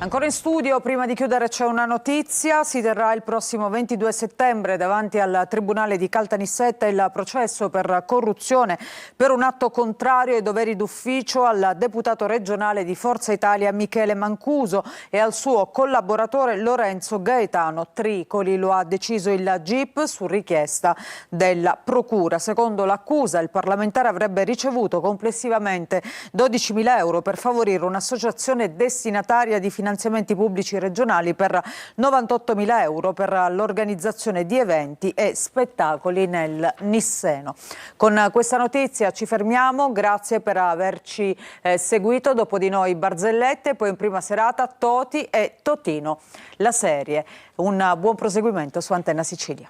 Ancora in studio, prima di chiudere c'è una notizia, si terrà il prossimo 22 settembre davanti al Tribunale di Caltanissetta il processo per corruzione per un atto contrario ai doveri d'ufficio al deputato regionale di Forza Italia Michele Mancuso e al suo collaboratore Lorenzo Gaetano Tricoli. Lo ha deciso il GIP su richiesta della Procura. Secondo l'accusa, il parlamentare avrebbe ricevuto complessivamente 12.000 euro per favorire un'associazione destinataria di finanziamenti pubblici regionali per 98.000 euro per l'organizzazione di eventi e spettacoli nel Nisseno. Con questa notizia ci fermiamo, grazie per averci seguito. Dopo di noi Barzellette, poi in prima serata Toti e Totino, la serie. Un buon proseguimento su Antenna Sicilia.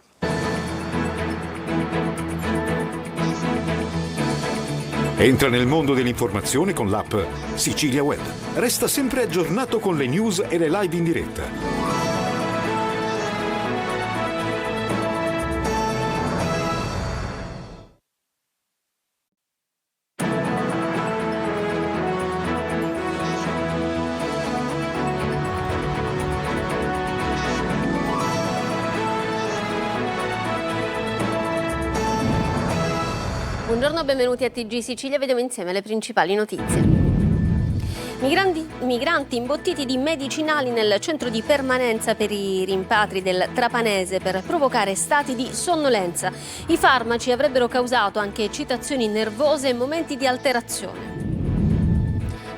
Entra nel mondo dell'informazione con l'app Sicilia Web. Resta sempre aggiornato con le news e le live in diretta. Buongiorno, benvenuti a TG Sicilia, vediamo insieme le principali notizie. Migranti imbottiti di medicinali nel centro di permanenza per i rimpatri del Trapanese per provocare stati di sonnolenza. I farmaci avrebbero causato anche eccitazioni nervose e momenti di alterazione.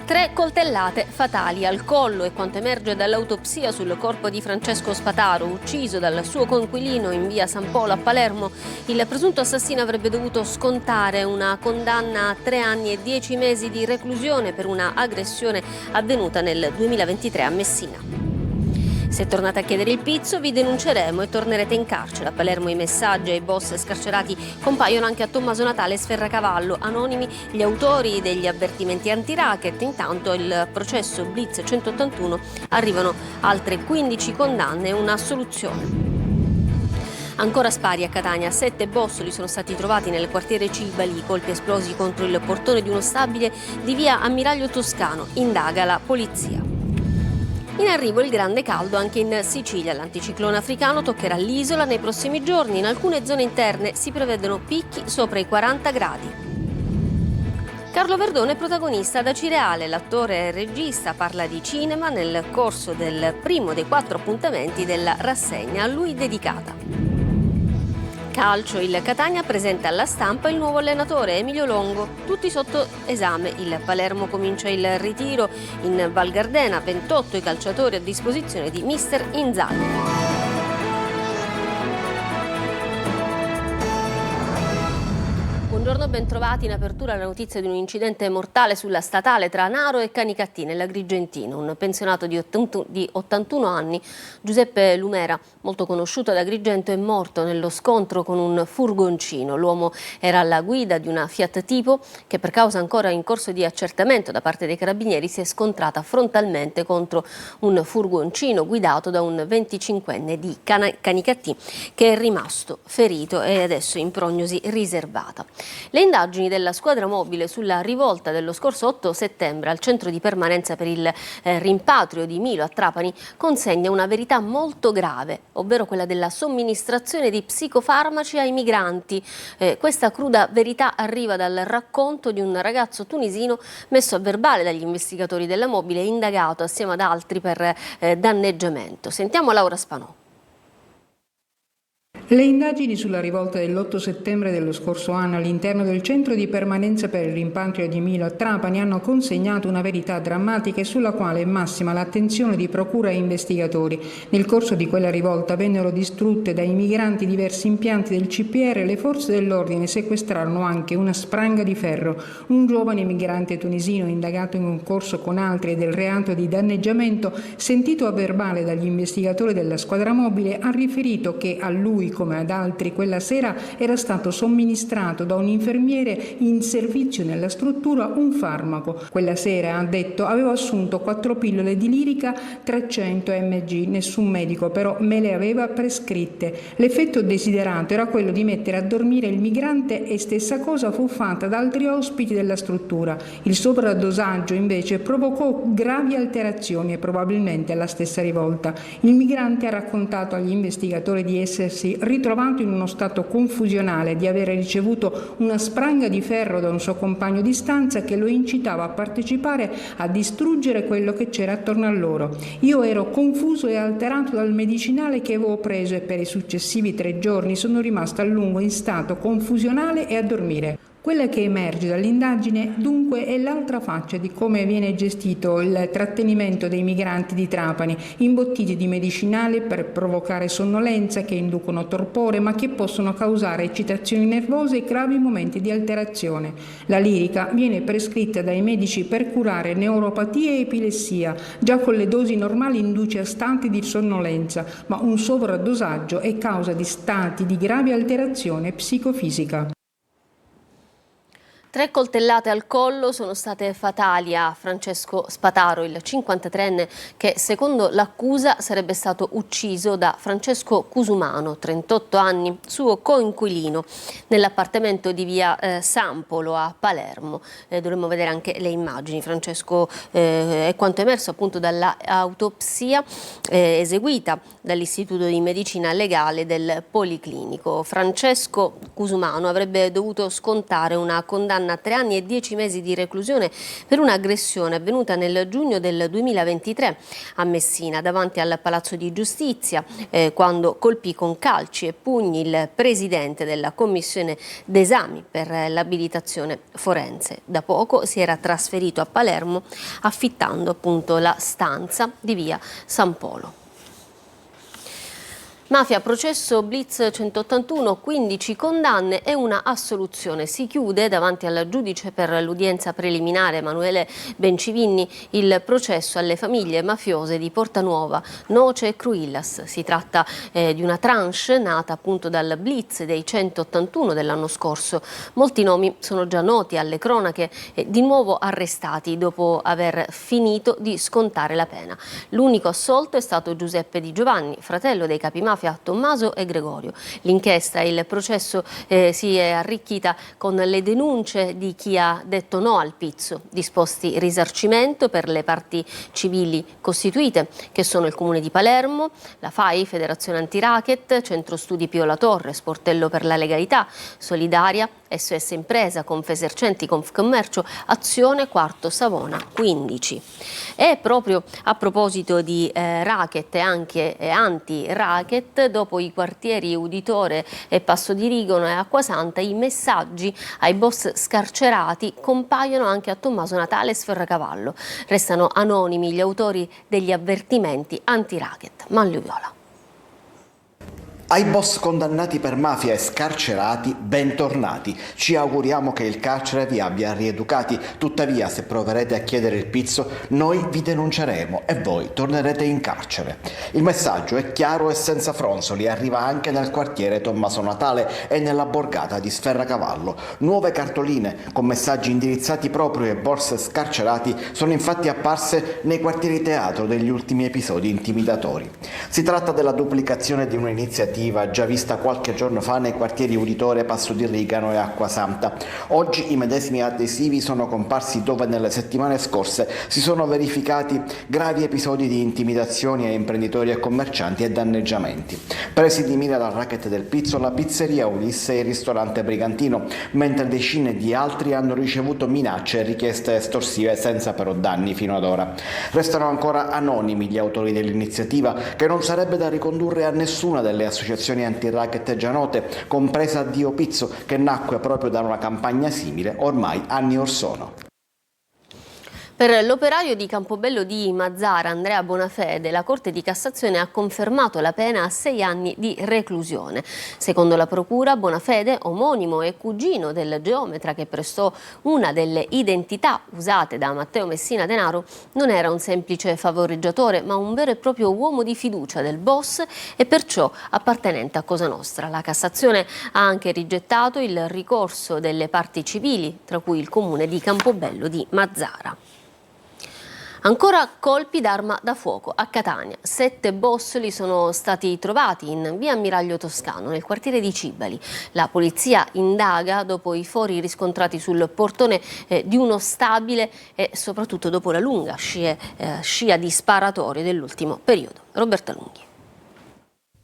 3 coltellate fatali al collo è quanto emerge dall'autopsia sul corpo di Francesco Spataro, ucciso dal suo coinquilino in via San Polo a Palermo. Il presunto assassino avrebbe dovuto scontare una condanna a 3 anni e 10 mesi di reclusione per una aggressione avvenuta nel 2023 a Messina. Se tornate a chiedere il pizzo vi denunceremo e tornerete in carcere. A Palermo i messaggi ai boss scarcerati compaiono anche a Tommaso Natale e Sferracavallo. Anonimi gli autori degli avvertimenti anti-racket. Intanto il processo Blitz 181 arrivano altre 15 condanne e un'assoluzione. Ancora spari a Catania, 7 bossoli sono stati trovati nel quartiere Cibali, colpi esplosi contro il portone di uno stabile di via Ammiraglio Toscano. Indaga la polizia. In arrivo il grande caldo anche in Sicilia. L'anticiclone africano toccherà l'isola nei prossimi giorni. In alcune zone interne si prevedono picchi sopra i 40 gradi. Carlo Verdone è protagonista da Cireale. L'attore e regista parla di cinema nel corso del primo dei 4 appuntamenti della rassegna a lui dedicata. Calcio, il Catania presenta alla stampa il nuovo allenatore Emilio Longo, tutti sotto esame. Il Palermo comincia il ritiro in Val Gardena, 28 i calciatori a disposizione di mister Inzaghi. Buongiorno, bentrovati. In apertura la notizia di un incidente mortale sulla statale tra Naro e Canicattì nell'Agrigentino. Un pensionato di 81 anni, Giuseppe Lumera, molto conosciuto ad Agrigento, è morto nello scontro con un furgoncino. L'uomo era alla guida di una Fiat Tipo che, per causa ancora in corso di accertamento da parte dei carabinieri, si è scontrata frontalmente contro un furgoncino guidato da un 25enne di Canicattì che è rimasto ferito e adesso in prognosi riservata. Le indagini della squadra mobile sulla rivolta dello scorso 8 settembre al centro di permanenza per il rimpatrio di Milo a Trapani consegna una verità molto grave, ovvero quella della somministrazione di psicofarmaci ai migranti. Questa cruda verità arriva dal racconto di un ragazzo tunisino messo a verbale dagli investigatori della mobile e indagato assieme ad altri per danneggiamento. Sentiamo Laura Spanò. Le indagini sulla rivolta dell'8 settembre dello scorso anno all'interno del centro di permanenza per il rimpatrio di Milo a Trapani hanno consegnato una verità drammatica e sulla quale è massima l'attenzione di procura e investigatori. Nel corso di quella rivolta vennero distrutte dai migranti diversi impianti del CPR e le forze dell'ordine sequestrarono anche una spranga di ferro. Un giovane migrante tunisino indagato in concorso con altri del reato di danneggiamento, sentito a verbale dagli investigatori della squadra mobile, ha riferito che a lui come ad altri quella sera, era stato somministrato da un infermiere in servizio nella struttura un farmaco. Quella sera, ha detto, avevo assunto 4 pillole di Lyrica 300 mg. Nessun medico però me le aveva prescritte. L'effetto desiderato era quello di mettere a dormire il migrante e stessa cosa fu fatta da altri ospiti della struttura. Il sovradosaggio invece provocò gravi alterazioni e probabilmente alla stessa rivolta. Il migrante ha raccontato agli investigatori di essersi ritrovato in uno stato confusionale, di avere ricevuto una spranga di ferro da un suo compagno di stanza che lo incitava a partecipare a distruggere quello che c'era attorno a loro. Io ero confuso e alterato dal medicinale che avevo preso e per i successivi 3 giorni sono rimasto a lungo in stato confusionale e a dormire. Quella che emerge dall'indagine dunque è l'altra faccia di come viene gestito il trattenimento dei migranti di Trapani, imbottiti di medicinali per provocare sonnolenza, che inducono torpore ma che possono causare eccitazioni nervose e gravi momenti di alterazione. La Lyrica viene prescritta dai medici per curare neuropatie e epilessia, già con le dosi normali induce a stati di sonnolenza, ma un sovradosaggio è causa di stati di grave alterazione psicofisica. 3 coltellate al collo sono state fatali a Francesco Spataro, il 53enne che secondo l'accusa sarebbe stato ucciso da Francesco Cusumano, 38 anni, suo coinquilino, nell'appartamento di via Sampolo a Palermo. Dovremmo vedere anche le immagini. Francesco è quanto emerso appunto dall'autopsia eseguita dall'Istituto di Medicina Legale del Policlinico. Francesco Cusumano avrebbe dovuto scontare una condanna a 3 anni e 10 mesi di reclusione per un'aggressione avvenuta nel giugno del 2023 a Messina, davanti al Palazzo di Giustizia, quando colpì con calci e pugni il presidente della commissione d'esami per l'abilitazione forense. Da poco si era trasferito a Palermo affittando appunto la stanza di via San Polo. Mafia, processo Blitz 181, 15 condanne e una assoluzione. Si chiude davanti al giudice per l'udienza preliminare Emanuele Bencivinni il processo alle famiglie mafiose di Portanuova, Noce e Cruillas. Si tratta di una tranche nata appunto dal Blitz dei 181 dell'anno scorso. Molti nomi sono già noti alle cronache e di nuovo arrestati dopo aver finito di scontare la pena. L'unico assolto è stato Giuseppe Di Giovanni, fratello dei capi mafia Tommaso e Gregorio. L'inchiesta e il processo si è arricchita con le denunce di chi ha detto no al pizzo, disposti risarcimento per le parti civili costituite, che sono il Comune di Palermo, la FAI, Federazione Antiracket, Centro Studi Pio La Torre, Sportello per la Legalità, Solidaria, SOS Impresa, Confesercenti, Confcommercio, Azione, Quarto Savona 15. E proprio a proposito di racket e anche anti-racket, dopo i quartieri Uditore e Passo di Rigono e Acquasanta, i messaggi ai boss scarcerati compaiono anche a Tommaso Natale e Sferracavallo. Restano anonimi gli autori degli avvertimenti anti-racket. Manlio Viola. Ai boss condannati per mafia e scarcerati, bentornati. Ci auguriamo che il carcere vi abbia rieducati. Tuttavia, se proverete a chiedere il pizzo, noi vi denunceremo e voi tornerete in carcere. Il messaggio è chiaro e senza fronzoli. Arriva anche nel quartiere Tommaso Natale e nella borgata di Sferracavallo. Nuove cartoline con messaggi indirizzati proprio ai boss scarcerati sono infatti apparse nei quartieri teatro degli ultimi episodi intimidatori. Si tratta della duplicazione di un'iniziativa già vista qualche giorno fa nei quartieri Uditore, Passo di Rigano e Acquasanta. Oggi i medesimi adesivi sono comparsi dove nelle settimane scorse si sono verificati gravi episodi di intimidazioni a imprenditori e commercianti e danneggiamenti. Presi di mira dal racket del pizzo, la pizzeria Ulisse e il ristorante Brigantino, mentre decine di altri hanno ricevuto minacce e richieste estorsive senza però danni fino ad ora. Restano ancora anonimi gli autori dell'iniziativa, che non sarebbe da ricondurre a nessuna delle associazioni anti-racket già note, compresa Dio Pizzo, che nacque proprio da una campagna simile ormai anni or sono. Per l'operaio di Campobello di Mazara, Andrea Bonafede, la Corte di Cassazione ha confermato la pena a 6 anni di reclusione. Secondo la Procura, Bonafede, omonimo e cugino del geometra che prestò una delle identità usate da Matteo Messina Denaro, non era un semplice favoreggiatore, ma un vero e proprio uomo di fiducia del boss e perciò appartenente a Cosa Nostra. La Cassazione ha anche rigettato il ricorso delle parti civili, tra cui il comune di Campobello di Mazara. Ancora colpi d'arma da fuoco a Catania. 7 bossoli sono stati trovati in via Ammiraglio Toscano, nel quartiere di Cibali. La polizia indaga dopo i fori riscontrati sul portone di uno stabile e soprattutto dopo la lunga scia di sparatorie dell'ultimo periodo. Roberta Lunghi.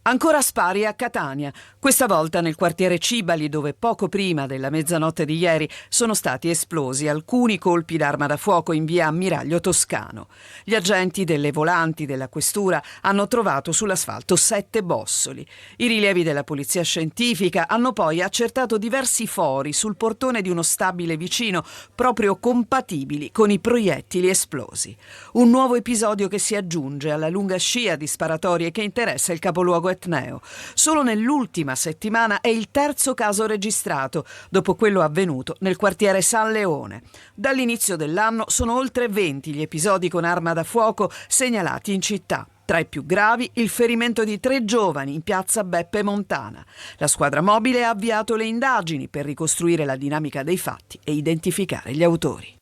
Ancora spari a Catania, questa volta nel quartiere Cibali, dove poco prima della mezzanotte di ieri sono stati esplosi alcuni colpi d'arma da fuoco in via Ammiraglio Toscano. Gli agenti delle volanti della questura hanno trovato sull'asfalto 7 bossoli. I rilievi della polizia scientifica hanno poi accertato diversi fori sul portone di uno stabile vicino, proprio compatibili con i proiettili esplosi. Un nuovo episodio che si aggiunge alla lunga scia di sparatorie che interessa il capoluogo etneo. Solo nell'ultima settimana è il terzo caso registrato, dopo quello avvenuto nel quartiere San Leone. Dall'inizio dell'anno sono oltre 20 gli episodi con arma da fuoco segnalati in città. Tra i più gravi, il ferimento di 3 giovani in piazza Beppe Montana. La squadra mobile ha avviato le indagini per ricostruire la dinamica dei fatti e identificare gli autori.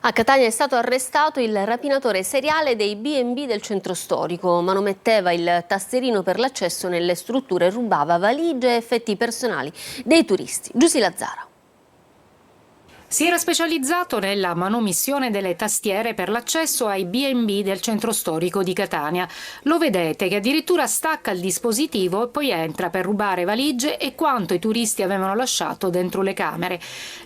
A Catania è stato arrestato il rapinatore seriale dei B&B del centro storico. Manometteva il tastierino per l'accesso nelle strutture e rubava valigie e effetti personali dei turisti. Giusy Lazzara. Si era specializzato nella manomissione delle tastiere per l'accesso ai B&B del centro storico di Catania. Lo vedete che addirittura stacca il dispositivo e poi entra per rubare valigie e quanto i turisti avevano lasciato dentro le camere.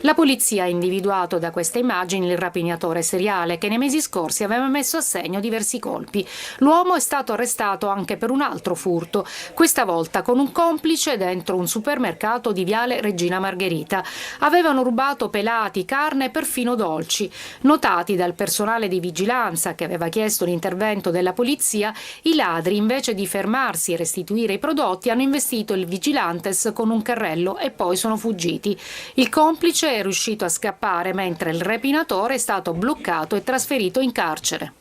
La polizia ha individuato da queste immagini il rapinatore seriale che nei mesi scorsi aveva messo a segno diversi colpi. L'uomo è stato arrestato anche per un altro furto, questa volta con un complice dentro un supermercato di Viale Regina Margherita. Avevano rubato pelati, carne e perfino dolci. Notati dal personale di vigilanza che aveva chiesto l'intervento della polizia, i ladri, invece di fermarsi e restituire i prodotti, hanno investito il vigilantes con un carrello e poi sono fuggiti. Il complice è riuscito a scappare mentre il rapinatore è stato bloccato e trasferito in carcere.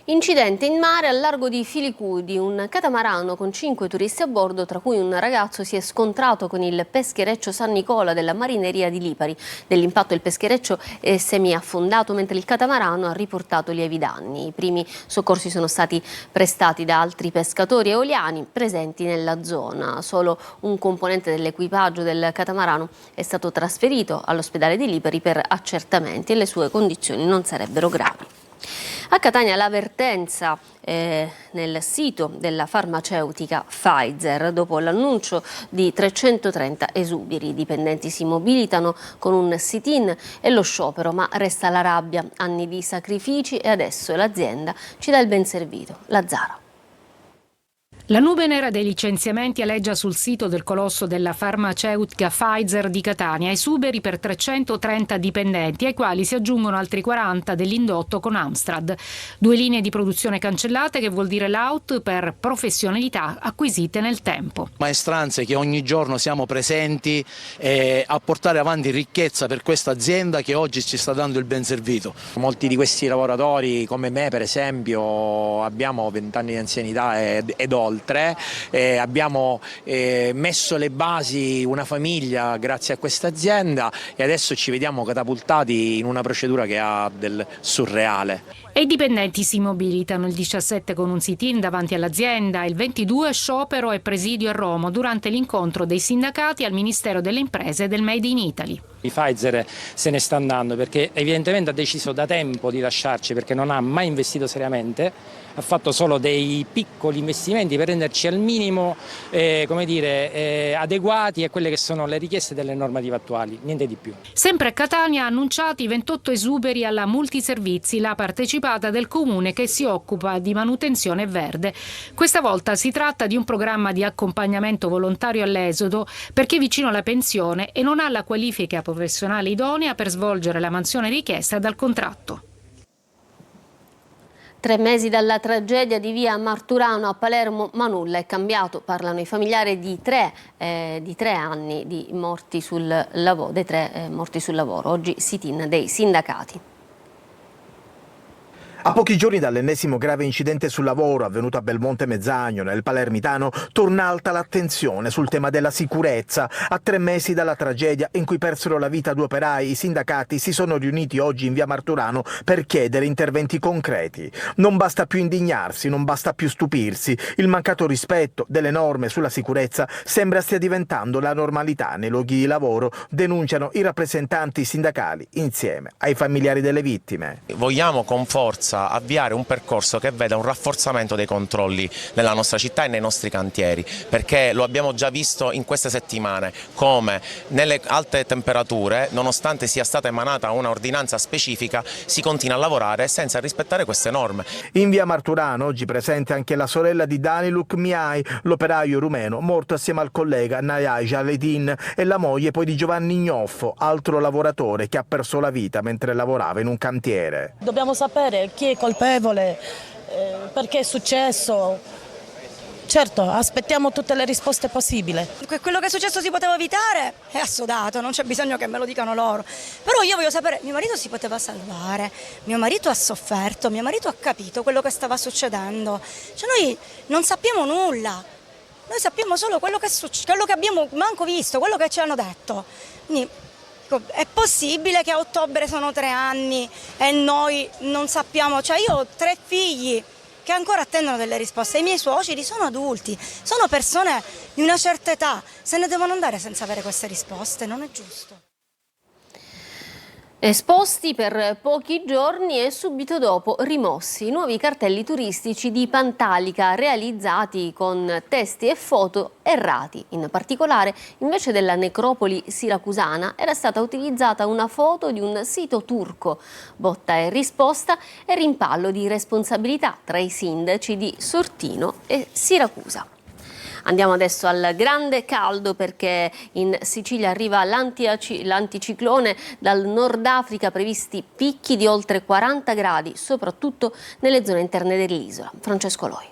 Incidente in mare al largo di Filicudi, un catamarano con 5 turisti a bordo, tra cui un ragazzo, si è scontrato con il peschereccio San Nicola della marineria di Lipari. Dell'impatto il peschereccio è semiaffondato mentre il catamarano ha riportato lievi danni. I primi soccorsi sono stati prestati da altri pescatori eoliani presenti nella zona. Solo un componente dell'equipaggio del catamarano è stato trasferito all'ospedale di Lipari per accertamenti e le sue condizioni non sarebbero gravi. A Catania l'avvertenza nel sito della farmaceutica Pfizer dopo l'annuncio di 330 esuberi. I dipendenti si mobilitano con un sit-in e lo sciopero, ma resta la rabbia, anni di sacrifici e adesso l'azienda ci dà il ben servito. Lazzara. La nube nera dei licenziamenti aleggia sul sito del colosso della farmaceutica Pfizer di Catania, esuberi per 330 dipendenti, ai quali si aggiungono altri 40 dell'indotto con Amstrad. 2 linee di produzione cancellate, che vuol dire l'out per professionalità acquisite nel tempo. Maestranze che ogni giorno siamo presenti a portare avanti ricchezza per questa azienda che oggi ci sta dando il ben servito. Molti di questi lavoratori, come me per esempio, abbiamo 20 anni di anzianità ed oltre. Abbiamo messo le basi, una famiglia grazie a questa azienda e adesso ci vediamo catapultati in una procedura che ha del surreale. E i dipendenti si mobilitano il 17 con un sit-in davanti all'azienda, il 22 sciopero e presidio a Roma durante l'incontro dei sindacati al Ministero delle Imprese e del Made in Italy. Pfizer se ne sta andando perché evidentemente ha deciso da tempo di lasciarci, perché non ha mai investito seriamente, ha fatto solo dei piccoli investimenti per renderci al minimo adeguati a quelle che sono le richieste delle normative attuali, niente di più. Sempre a Catania ha annunciati 28 esuberi alla Multiservizi, la partecipata del comune che si occupa di manutenzione verde. Questa volta si tratta di un programma di accompagnamento volontario all'esodo per chi è vicino alla pensione e non ha la qualifica professionale idonea per svolgere la mansione richiesta dal contratto. 3 mesi dalla tragedia di via Marturano a Palermo, ma nulla è cambiato. Parlano i familiari di tre anni di morti sul lavoro, dei 3 morti sul lavoro. Oggi sit-in dei sindacati. A pochi giorni dall'ennesimo grave incidente sul lavoro avvenuto a Belmonte Mezzagno, nel Palermitano, torna alta l'attenzione sul tema della sicurezza. A 3 mesi dalla tragedia in cui persero la vita 2 operai, i sindacati si sono riuniti oggi in via Marturano per chiedere interventi concreti. Non basta più indignarsi, non basta più stupirsi. Il mancato rispetto delle norme sulla sicurezza sembra stia diventando la normalità nei luoghi di lavoro, denunciano i rappresentanti sindacali insieme ai familiari delle vittime. Vogliamo con forza avviare un percorso che veda un rafforzamento dei controlli nella nostra città e nei nostri cantieri, perché lo abbiamo già visto in queste settimane come nelle alte temperature, nonostante sia stata emanata una ordinanza specifica, si continua a lavorare senza rispettare queste norme. In via Marturano oggi presente anche la sorella di Daniluk Miai, l'operaio rumeno morto assieme al collega Nayai Jaledin, e la moglie poi di Giovanni Gnoffo, altro lavoratore che ha perso la vita mentre lavorava in un cantiere. Dobbiamo sapere chi è colpevole, perché è successo. Certo, aspettiamo tutte le risposte possibili. Quello che è successo si poteva evitare, è assodato, non c'è bisogno che me lo dicano loro. Però io voglio sapere, mio marito si poteva salvare, mio marito ha sofferto, mio marito ha capito quello che stava succedendo. Cioè noi non sappiamo nulla, noi sappiamo solo quello che abbiamo manco visto, quello che ci hanno detto. Quindi, è possibile che a ottobre sono 3 anni e noi non sappiamo, cioè io ho 3 figli che ancora attendono delle risposte, i miei suoceri sono adulti, sono persone di una certa età, se ne devono andare senza avere queste risposte, non è giusto. Esposti per pochi giorni e subito dopo rimossi i nuovi cartelli turistici di Pantalica realizzati con testi e foto errati. In particolare, invece della necropoli siracusana era stata utilizzata una foto di un sito turco. Botta e risposta e rimpallo di responsabilità tra i sindaci di Sortino e Siracusa. Andiamo adesso al grande caldo perché in Sicilia arriva l'anticiclone dal Nord Africa, previsti picchi di oltre 40 gradi, soprattutto nelle zone interne dell'isola. Francesco Loi.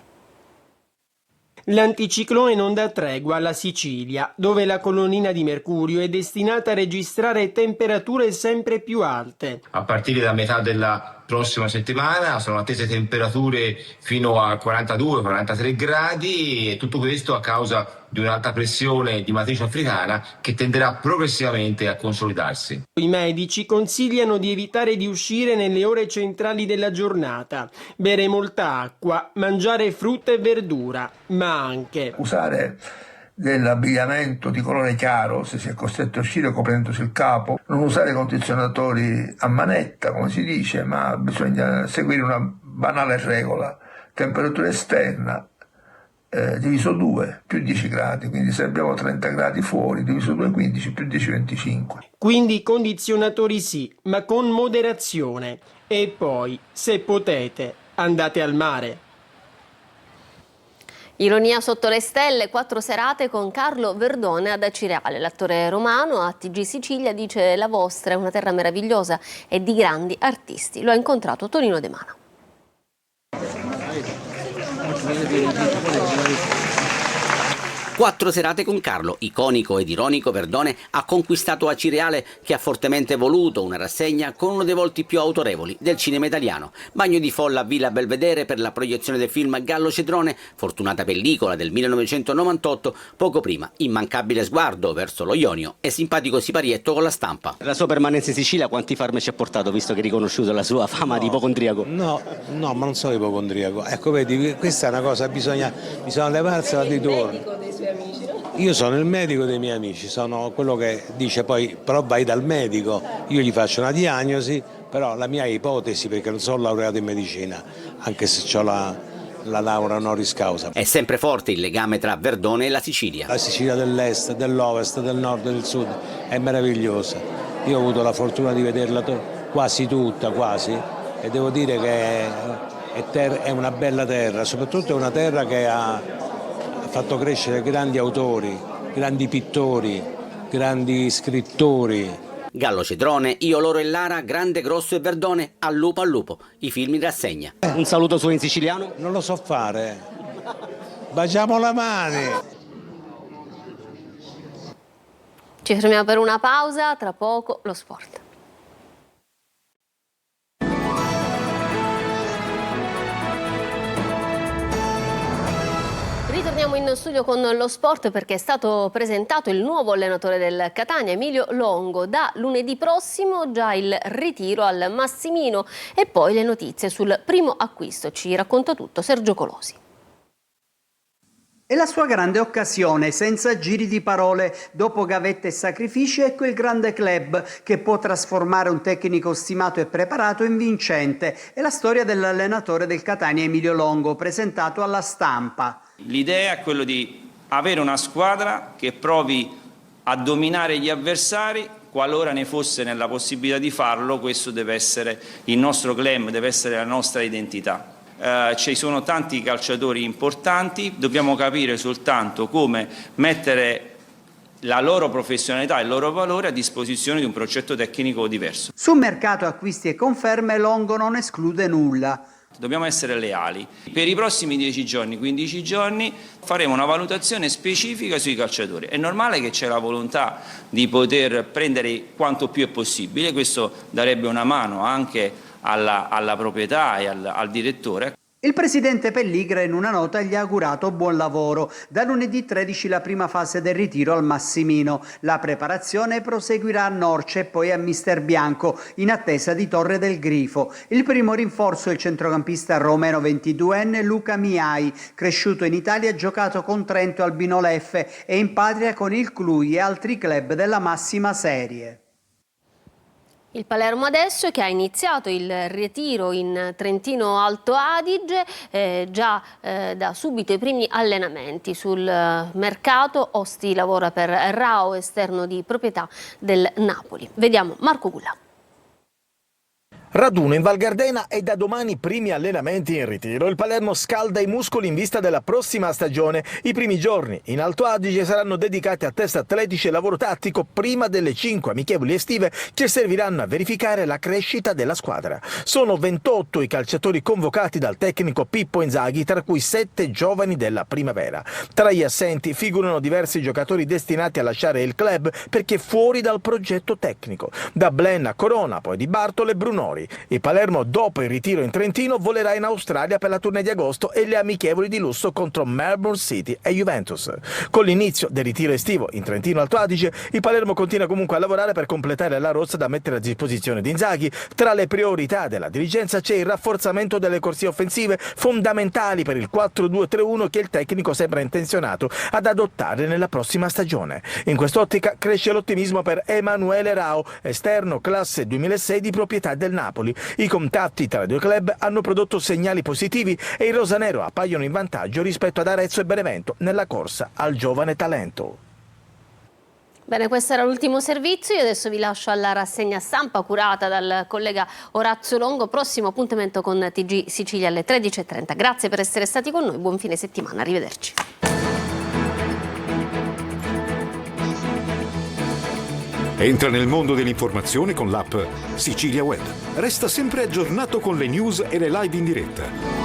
L'anticiclone non dà tregua alla Sicilia, dove la colonnina di mercurio è destinata a registrare temperature sempre più alte. A partire da metà della prossima settimana sono attese temperature fino a 42-43 gradi e tutto questo a causa di un'alta pressione di matrice africana che tenderà progressivamente a consolidarsi. I medici consigliano di evitare di uscire nelle ore centrali della giornata, bere molta acqua, mangiare frutta e verdura, ma anche usare dell'abbigliamento di colore chiaro se si è costretto a uscire coprendosi il capo, non usare condizionatori a manetta come si dice, ma bisogna seguire una banale regola: temperatura esterna diviso 2 più 10 gradi, quindi se abbiamo 30 gradi fuori diviso 2 15 più 10 25. Quindi condizionatori sì, ma con moderazione, e poi se potete andate al mare. Ironia sotto le stelle, 4 serate con Carlo Verdone ad Acireale. L'attore romano a TG Sicilia dice: la vostra è una terra meravigliosa e di grandi artisti. Lo ha incontrato Tonino De Mano. 4 serate con Carlo, iconico ed ironico Verdone ha conquistato Acireale, che ha fortemente voluto una rassegna con uno dei volti più autorevoli del cinema italiano. Bagno di folla a Villa Belvedere per la proiezione del film Gallo Cedrone, fortunata pellicola del 1998, poco prima immancabile sguardo verso lo Ionio e simpatico siparietto con la stampa. La sua permanenza in Sicilia quanti farmaci ha portato, visto che ha riconosciuto la sua fama di ipocondriaco? No, ma non sono ipocondriaco. Ecco, vedi, questa è una cosa, bisogna levarsela di torno. Io sono il medico dei miei amici, sono quello che dice poi però vai dal medico, io gli faccio una diagnosi, però la mia ipotesi, perché non sono laureato in medicina, anche se ho la laurea honoris causa. È sempre forte il legame tra Verdone e la Sicilia. La Sicilia dell'est, dell'ovest, del nord e del sud è meravigliosa. Io ho avuto la fortuna di vederla quasi tutta, e devo dire che è una bella terra, soprattutto è una terra che ha fatto crescere grandi autori, grandi pittori, grandi scrittori. Gallo Cedrone, Io, Loro e Lara, Grande, Grosso e Verdone, Al lupo, i film in rassegna. Un saluto solo in siciliano? Non lo so fare. Baciamo la mani. Ci fermiamo per una pausa, tra poco lo sport. Ritorniamo in studio con lo sport perché è stato presentato il nuovo allenatore del Catania, Emilio Longo. Da lunedì prossimo già il ritiro al Massimino e poi le notizie sul primo acquisto. Ci racconta tutto Sergio Colosi. È la sua grande occasione, senza giri di parole. Dopo gavette e sacrifici, ecco il grande club che può trasformare un tecnico stimato e preparato in vincente. È la storia dell'allenatore del Catania, Emilio Longo, presentato alla Stampa. L'idea è quella di avere una squadra che provi a dominare gli avversari. Qualora ne fosse nella possibilità di farlo, questo deve essere il nostro claim, deve essere la nostra identità. Ci sono tanti calciatori importanti, dobbiamo capire soltanto come mettere la loro professionalità e il loro valore a disposizione di un progetto tecnico diverso. Sul mercato acquisti e conferme Longo non esclude nulla. Dobbiamo essere leali. Per i prossimi 10 giorni, 15 giorni faremo una valutazione specifica sui calciatori. È normale che c'è la volontà di poter prendere quanto più è possibile, questo darebbe una mano anche alla proprietà e al direttore. Il presidente Pelligra in una nota gli ha augurato buon lavoro. Da lunedì 13 la prima fase del ritiro al Massimino. La preparazione proseguirà a Norcia e poi a Mister Bianco, in attesa di Torre del Grifo. Il primo rinforzo è il centrocampista romeno 22enne Luca Miai, cresciuto in Italia, giocato con Trento al Binoleffe e in patria con il Cluj e altri club della massima serie. Il Palermo adesso che ha iniziato il ritiro in Trentino Alto Adige, già da subito i primi allenamenti sul mercato. Osti lavora per Rao, esterno di proprietà del Napoli. Vediamo Marco Gulla. Raduno in Val Gardena e da domani primi allenamenti in ritiro. Il Palermo scalda i muscoli in vista della prossima stagione. I primi giorni in Alto Adige saranno dedicati a test atletici e lavoro tattico prima delle 5 amichevoli estive che serviranno a verificare la crescita della squadra. Sono 28 i calciatori convocati dal tecnico Pippo Inzaghi, tra cui 7 giovani della primavera. Tra gli assenti figurano diversi giocatori destinati a lasciare il club perché fuori dal progetto tecnico. Da Blen a Corona, poi di Bartolo e Brunori. Il Palermo, dopo il ritiro in Trentino, volerà in Australia per la tournée di agosto e le amichevoli di lusso contro Melbourne City e Juventus. Con l'inizio del ritiro estivo in Trentino Alto Adige, il Palermo continua comunque a lavorare per completare la rossa da mettere a disposizione di Inzaghi. Tra le priorità della dirigenza c'è il rafforzamento delle corsie offensive, fondamentali per il 4-2-3-1 che il tecnico sembra intenzionato ad adottare nella prossima stagione. In quest'ottica cresce l'ottimismo per Emanuele Rao, esterno classe 2006 di proprietà del Napoli. I contatti tra i due club hanno prodotto segnali positivi e i rosanero appaiono in vantaggio rispetto ad Arezzo e Benevento nella corsa al giovane talento. Bene, questo era l'ultimo servizio. Io adesso vi lascio alla rassegna stampa curata dal collega Orazio Longo. Prossimo appuntamento con TG Sicilia alle 13:30. Grazie per essere stati con noi, buon fine settimana, arrivederci. Entra nel mondo dell'informazione con l'app Sicilia Web. Resta sempre aggiornato con le news e le live in diretta.